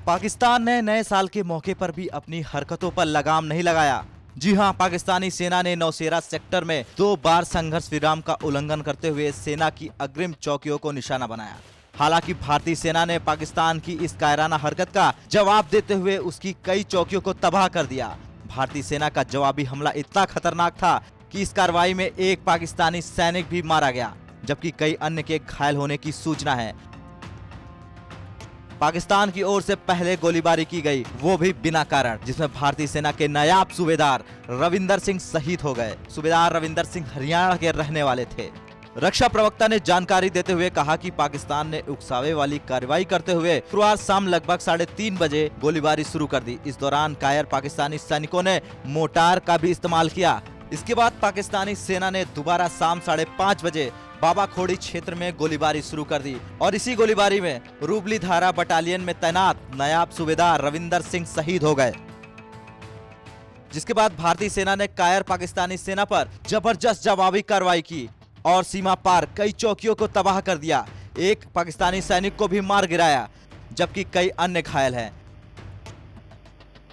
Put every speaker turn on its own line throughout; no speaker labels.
पाकिस्तान ने नए साल के मौके पर भी अपनी हरकतों पर लगाम नहीं लगाया। जी हां, पाकिस्तानी सेना ने नौशेरा सेक्टर में 2 बार संघर्ष विराम का उल्लंघन करते हुए सेना की अग्रिम चौकियों को निशाना बनाया। हालांकि भारतीय सेना ने पाकिस्तान की इस कायराना हरकत का जवाब देते हुए उसकी कई चौकियों को तबाह कर दिया। भारतीय सेना का जवाबी हमला इतना खतरनाक था कि इस कार्रवाई में एक पाकिस्तानी सैनिक भी मारा गया, जबकि कई अन्य के घायल होने की सूचना है। पाकिस्तान की ओर से पहले गोलीबारी की गई, वो भी बिना कारण, जिसमें भारतीय सेना के नायाब सूबेदार रविंदर सिंह शहीद हो गए। सूबेदार रविंदर सिंह हरियाणा के रहने वाले थे। रक्षा प्रवक्ता ने जानकारी देते हुए कहा कि पाकिस्तान ने उकसावे वाली कार्रवाई करते हुए शुक्रवार शाम लगभग 3:30 बजे गोलीबारी शुरू कर दी। इस दौरान कायर पाकिस्तानी सैनिकों ने मोर्टार का भी इस्तेमाल किया। इसके बाद पाकिस्तानी सेना ने दोबारा शाम 5:30 बजे बाबा खोड़ी क्षेत्र में गोलीबारी शुरू कर दी और इसी गोलीबारी में रूबली धारा बटालियन में तैनात नायाब सूबेदार रविंदर सिंह शहीद हो गए। जिसके बाद भारतीय सेना ने कायर पाकिस्तानी सेना पर जबरदस्त जवाबी कार्रवाई की और सीमा पार कई चौकियों को तबाह कर दिया। एक पाकिस्तानी सैनिक को भी मार गिराया, जबकि कई अन्य घायल हैं।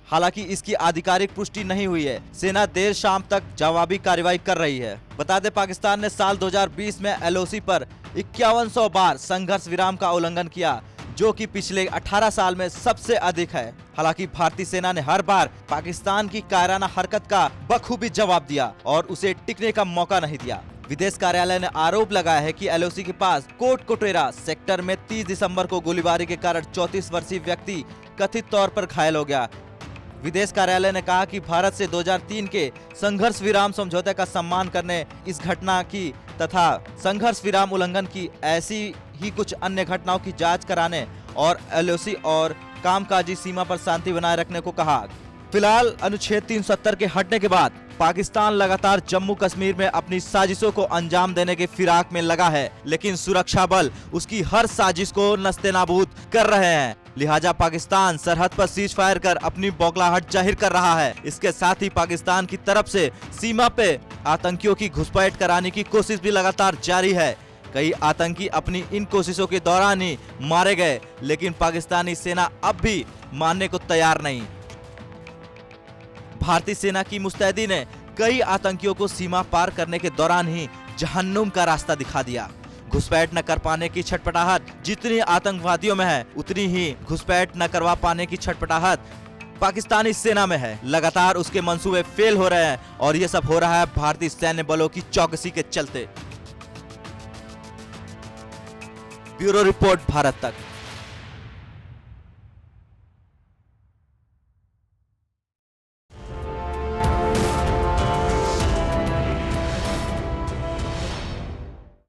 हालांकि इसकी आधिकारिक पुष्टि नहीं हुई है। सेना देर शाम तक जवाबी कार्रवाई कर रही है। बता दें, पाकिस्तान ने साल 2020 में एलओसी पर 5100 बार संघर्ष विराम का उल्लंघन किया, जो कि पिछले 18 साल में सबसे अधिक है। हालांकि भारतीय सेना ने हर बार पाकिस्तान की कायराना हरकत का बखूबी जवाब दिया और उसे टिकने का मौका नहीं दिया। विदेश कार्यालय ने आरोप लगाया है कि एलओसी के पास कोट कोटेरा सेक्टर में 30 दिसंबर को गोलीबारी के कारण 34 वर्षीय व्यक्ति कथित तौर पर घायल हो गया। विदेश कार्यालय ने कहा कि भारत से 2003 के संघर्ष विराम समझौते का सम्मान करने, इस घटना की तथा संघर्ष विराम उल्लंघन की ऐसी ही कुछ अन्य घटनाओं की जांच कराने और एलओसी और कामकाजी सीमा पर शांति बनाए रखने को कहा। फिलहाल अनुच्छेद 370 के हटने के बाद पाकिस्तान लगातार जम्मू कश्मीर में अपनी साजिशों को अंजाम देने के फिराक में लगा है, लेकिन सुरक्षा बल उसकी हर साजिश को नस्तेनाबूद कर रहे हैं। लिहाजा पाकिस्तान सरहद पर सीज फायर कर अपनी बौखलाहट जाहिर कर रहा है। इसके साथ ही पाकिस्तान की तरफ से सीमा पे आतंकियों की घुसपैठ कराने की कोशिश भी लगातार जारी है। कई आतंकी अपनी इन कोशिशों के दौरान ही मारे गए, लेकिन पाकिस्तानी सेना अब भी मानने को तैयार नहीं। भारतीय सेना की मुस्तैदी ने कई आतंकियों को सीमा पार करने के दौरान ही जहन्नुम का रास्ता दिखा दिया। घुसपैठ न कर पाने की छटपटाहट जितनी आतंकवादियों में है, उतनी ही घुसपैठ न करवा पाने की छटपटाहट पाकिस्तानी सेना में है। लगातार उसके मंसूबे फेल हो रहे हैं और ये सब हो रहा है भारतीय सैन्य बलों की चौकसी के चलते। ब्यूरो रिपोर्ट, भारत तक।